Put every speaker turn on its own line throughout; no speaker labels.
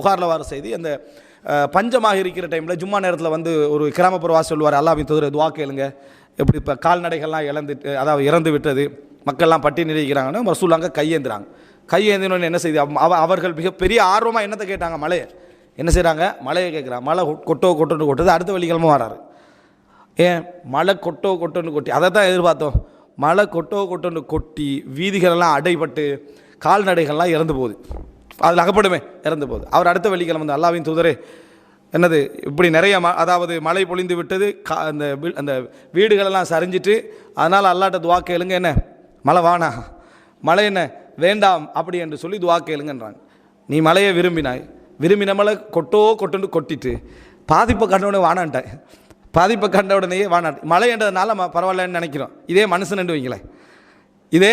புகாரில் வர செய்தி, அந்த பஞ்சமாக இருக்கிற டைமில் ஜும்மா நேரத்தில் வந்து ஒரு கிராமப்புற சொல்லுவார், அல்லாஹ்வின் தூதரே துஆ கேளுங்க, எப்படி இப்போ கால்நடைகள்லாம் இறந்து விட்டது, மக்கள்லாம் பட்டினி இருக்கிறாங்கன்னு ரசூலுல்லாஹ் கையேந்துறாங்க. கையேந்தினோன்னு என்ன செய்து அவர்கள் மிகப்பெரிய ஆர்வமாக என்னத்தை கேட்டாங்க, மழையை. என்ன செய்கிறாங்க, மழையை கேட்குறாங்க. மழை கொட்டோன்னு கொட்டுது. அடுத்த வெள்ளிக்கிழமை வராரு. ஏன் மழை கொட்டோன்னு கொட்டி, அதை தான் எதிர்பார்த்தோம். மழை கொட்டோன்னு கொட்டி வீதிகளெல்லாம் அடைபட்டு கால்நடைகள்லாம் இறந்து போகுது, அதில் அகப்படுமே இறந்து போகுது. அவர் அடுத்த வெள்ளிக்கிழமை வந்து அல்லாஹ்வின் தூதரே என்னது இப்படி நிறைய அதாவது மழை பொழிந்து விட்டது, அந்த வீடுகளெல்லாம் சரிஞ்சிட்டு, அதனால் அல்லாட்ட துஆ கேளுங்க, என்ன மழை வானா, மழை என்ன வேண்டாம் அப்படி என்று சொல்லி துஆ கேளுங்கன்றாங்க. நீ மழையை விரும்பின மழை கொட்டுன்னு கொட்டிட்டு பாதிப்பை கண்ட உடனே வானான்ட்டாய், பாதிப்பை கண்ட உடனேயே வானாட்டு. மழைன்றதுனால பரவாயில்லன்னு நினைக்கிறோம். இதே மனுஷன் வைங்களேன், இதே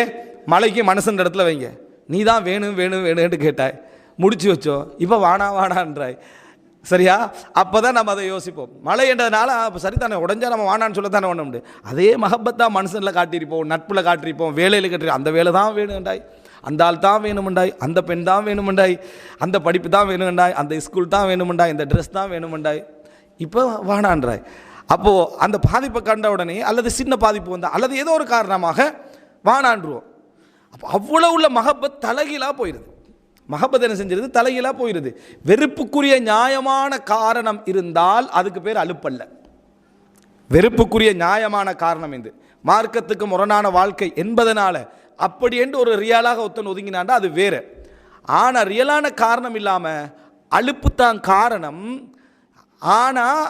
மழைக்கு மனுஷன் இடத்துல வைங்க, நீ தான் வேணும்னு கேட்டாய், முடிச்சு வச்சோம், இப்போ வானான்றாய். சரியா? அப்போ தான் நம்ம அதை யோசிப்போம். மழை என்றதுனால அப்போ சரித்தானே, உடஞ்சா நம்ம வானான்னு சொல்லத்தானே ஒன்று உண்டு. அதே மஹப்பத்தான் மனுஷனில் காட்டியிருப்போம், நட்பில் காட்டியிருப்போம், வேலையில் காட்டியிருப்போம். அந்த வேலை தான் வேணும்ண்டாய், அந்த ஆள் தான் வேணுமெண்டாய், அந்த பெண் தான் வேணுமெண்டாய், அந்த படிப்பு தான் வேணுமெண்டாய், அந்த ஸ்கூல் தான் வேணுமெண்டாய், இந்த ட்ரெஸ் தான் வேணுமெண்டாய், இப்போ வானான்றாய். அப்போது அந்த பாதிப்பை கண்ட உடனே அல்லது சின்ன பாதிப்பு வந்தால் அல்லது ஏதோ ஒரு காரணமாக வானான்றுவோம். அப்போ அவ்வளோ உள்ள மஹப்பத் தலைகீழாக போயிடுது. மஹப்பத் என்ன செஞ்சிருது, தலைகீழாக போயிடுது. வெறுப்புக்குரிய நியாயமான காரணம் இருந்தால் அதுக்கு பேர் அலுப்பல்ல. வெறுப்புக்குரிய நியாயமான காரணம் இது, மார்க்கத்துக்கு முரணான வாழ்க்கை என்பதனால அப்படி என்று ஒரு ரியலாக ஒருத்தன் ஒதுங்கினாண்டா அது வேறு. ஆனால் ரியலான காரணம் இல்லாமல் அலுப்பு தான் காரணம். ஆனால்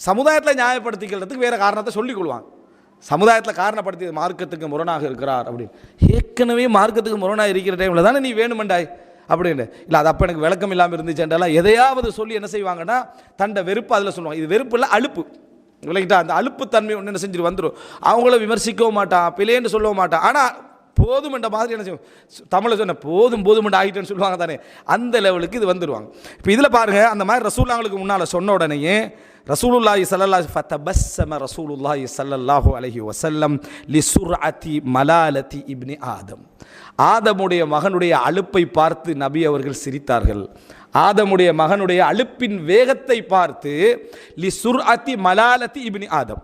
சமுதாயத்தில் நியாயப்படுத்திக்கிறதுக்கு வேறு காரணத்தை சொல்லிக் கொள்வாங்க. சமுதாயத்தில் காரணப்படுத்தி மார்க்கத்துக்கு முரணாக இருக்கிறார் அப்படின்னு. ஏற்கனவே மார்க்கத்துக்கு முரணாக இருக்கிற டைமில் தானே நீ வேணுமெண்டாய் அப்படின்னு. இல்லை அது அப்போ எனக்கு விளக்கம் இல்லாமல் இருந்துச்சுன்றலாம் எதையாவது சொல்லி என்ன செய்வாங்கன்னா தண்டை வெறுப்பு அதில் சொல்லுவாங்க. இது வெறுப்பு இல்லை, அலுப்பு. விளக்கிட்டா? அந்த அலுப்பு தன்மை ஒன்று என்ன செஞ்சுட்டு வந்துடும். அவங்கள விமர்சிக்கவும் மாட்டான், பிள்ளைன்னு சொல்லவும் மாட்டான். ஆனால் போதும் என்ற மாதிரி என்ன செய்வோம், தமிழில் சொன்ன போதும் ஆகிட்டேன்னு சொல்லுவாங்க தானே, அந்த லெவலுக்கு இது வந்துடுவாங்க. இப்போ இதில் பாருங்கள், அந்த மாதிரி ரசூலுல்லாஹ்வுக்கு முன்னால் சொன்ன உடனேயே ரசூலுல்லாஹி ஸல்லல்லாஹு அலைஹி வஸல்லம் லிசுர்அதி மலாலதி இப்னி ஆதம், ஆதமுடைய மகனுடைய அலுப்பை பார்த்து நபி அவர்கள் சிரித்தார்கள். ஆதமுடைய மகனுடைய அலுப்பின் வேகத்தை பார்த்து லிசுர்அதி மலாலதி இப்னி ஆதம்,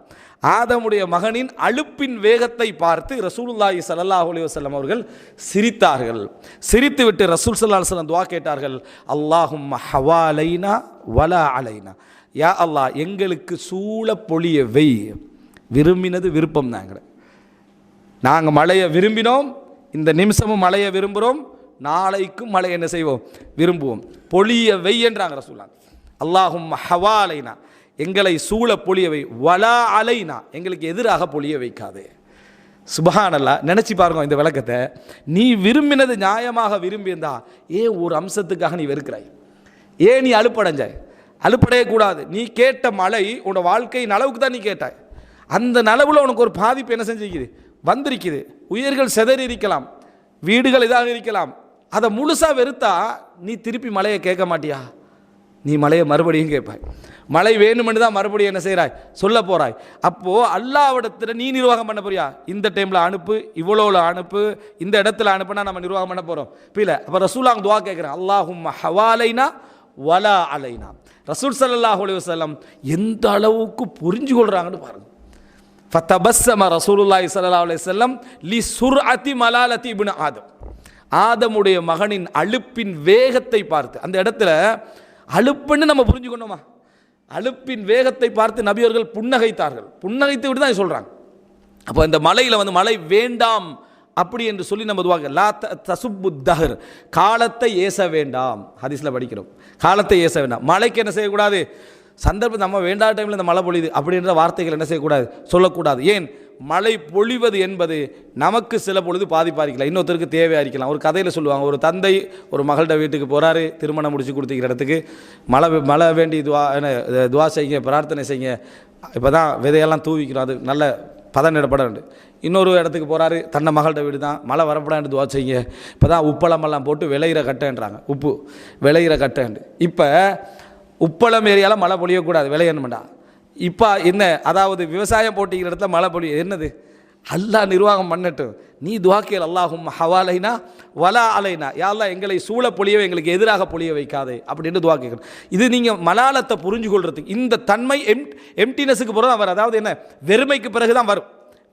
ஆதமுடைய மகனின் அலுப்பின் வேகத்தை பார்த்து ரசூலுல்லாஹி ஸல்லல்லாஹு அலைஹி வஸல்லம் அவர்கள் சிரித்தார்கள். சிரித்துவிட்டு ரசூல் ஸல்லல்லாஹு அலைஹி வஸல்லம் துஆ கேட்டார்கள், அல்லாஹும்ம ஹவாலைனா வலா அலைனா, யா அல்லாஹ் எங்களுக்கு சூழ பொழிய வெய். விரும்பினது விருப்பம் தாங்க, நாங்கள் மழையை விரும்பினோம், இந்த நிமிஷமும் மழையை விரும்புகிறோம், நாளைக்கும் மழை என்ன செய்வோம், விரும்புவோம், பொழிய வெய் என்றாங்க ரசூலுல்லாஹ். அல்லாஹும்ம ஹவாலைனா எங்களை சூழ பொழியவை, வலா அலைனா எங்களுக்கு எதிராக பொழிய வைக்காதே. சுப்ஹானல்லாஹ். நினச்சி பாருங்க இந்த விளக்கத்தை. நீ விரும்பினது நியாயமாக விரும்பியிருந்தா ஒரு அம்சத்துக்காக நீ வெறுக்கிறாய், நீ அலுப்படைஞ்சாய். அலுப்படையக்கூடாது. நீ கேட்ட மழை உன்னோட வாழ்க்கையின் அளவுக்கு தான் நீ கேட்டாய். அந்த நலவில் உனக்கு ஒரு பாதிப்பு என்ன செஞ்சிருக்குது, வந்திருக்குது. உயிர்கள் சிதறி இருக்கலாம், வீடுகள் இதாக இருக்கலாம். அதை முழுசாக வெறுத்தா நீ திருப்பி மழையை கேட்க மாட்டியா? நீ மழையை மறுபடியும் கேட்பாய். மழை வேணுமென்று தான் மறுபடியும் என்ன செய்கிறாய், சொல்ல போகிறாய். அப்போது அல்லாஹ்விடத்தில் நீ நிர்வாகம் பண்ண போறியா? இந்த டைமில் அனுப்பு, இவ்வளோவில் அனுப்பு, இந்த இடத்துல அனுப்புனா நம்ம நிர்வாகம் பண்ண போகிறோம் இல்லை. அப்போ ரசூலுல்லாஹ் துஆ கேட்குறேன், அல்லாஹும்ம ஹவாலைனா வலா அலைனா. ரசூல் ஸல்லல்லாஹு அலைஹி வஸல்லம் எந்த அளவுக்கு புரிஞ்சு கொள்கிறாங்கன்னு பாருங்க. ஃபதபஸ்ஸம ரசூலுல்லாஹி ஸல்லல்லாஹு அலைஹி வஸல்லம் லிசுர்அதி மலாலதி இப்னு ஆதம், ஆதமுடைய மகனின் அலுப்பின் வேகத்தை பார்த்து. அந்த இடத்துல அலுப்புன்னு நம்ம புரிஞ்சுக்கணுமா? அலுப்பின் வேகத்தை பார்த்து நபியவர்கள் புன்னகைத்தார்கள். புன்னகைத்து விட்டு தான் சொல்கிறாங்க. அப்போ இந்த மலையில் வந்து மழை வேண்டாம் அப்படி என்று சொல்லி நம்ம துவாங்க, லா தசுப்பு தஹர், காலத்தை ஏச வேண்டாம். ஹதீஸில் படிக்கிறோம், காலத்தை ஏச வேண்டாம். மழைக்கு என்ன செய்யக்கூடாது, சந்தர்ப்பம் நம்ம வேண்டாத டைமில் இந்த மழை பொழியுது அப்படின்ற வார்த்தைகள் என்ன செய்யக்கூடாது, சொல்லக்கூடாது. ஏன், மழை பொழிவது என்பது நமக்கு சில பொழுது பாதிப்பாக இருக்கலாம், இன்னொருத்தருக்கு தேவையாக இருக்கலாம். ஒரு கதையில் சொல்லுவாங்க, ஒரு தந்தை ஒரு மகள்கிட்ட வீட்டுக்கு போகிறாரு, திருமணம் முடிச்சு கொடுத்துக்கிற இடத்துக்கு. மழை வேண்டி துவா செய்யுங்க, பிரார்த்தனை செய்யுங்க, இப்போ தான் விதையெல்லாம் தூவிக்கிறோம், அது நல்ல பதனிடப்பட. இன்னொரு இடத்துக்கு போகிறாரு, தன்னை மகள்கிட்ட வீடு தான், மழை வரப்படான்னு துவா செய்யுங்க, இப்போ தான் உப்பளமெல்லாம் போட்டு விளையிற கட்டன்றாங்க, உப்பு விளையிற கட்டண்டு. இப்போ உப்பளம் ஏரியாவில் மழை பொழியக்கூடாது, விளையணுமெண்டா. இப்போ என்ன, அதாவது விவசாயம் போட்டிக்கிற இடத்துல மழை பொழிய என்னது, அல்லாஹ் நிர்வாகம் பண்ணட்டும். நீ துஆ கேள், அல்லாஹும்ம ஹவாலைனா வலா அலைனா, யா அல்லாஹ் எங்களை சூழ பொழியவை எங்களுக்கு எதிராக பொழிய வைக்காதே அப்படின்னு துஆ கேட்கணும். இது நீங்கள் மலாலத்தை புரிஞ்சு கொள்றதுக்கு இந்த தன்மை எம்டினஸுக்கு பிறகு தான் வரும். அதாவது என்ன, வெறுமைக்கு பிறகு தான் வரும்.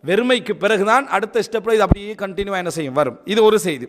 வெறுமைக்கு பிறகுதான் அடுத்த ஸ்டெப்பில் இது அப்படியே கண்டினியூவாக என்ன செய்யும் வரும். இது ஒரு செய்தி.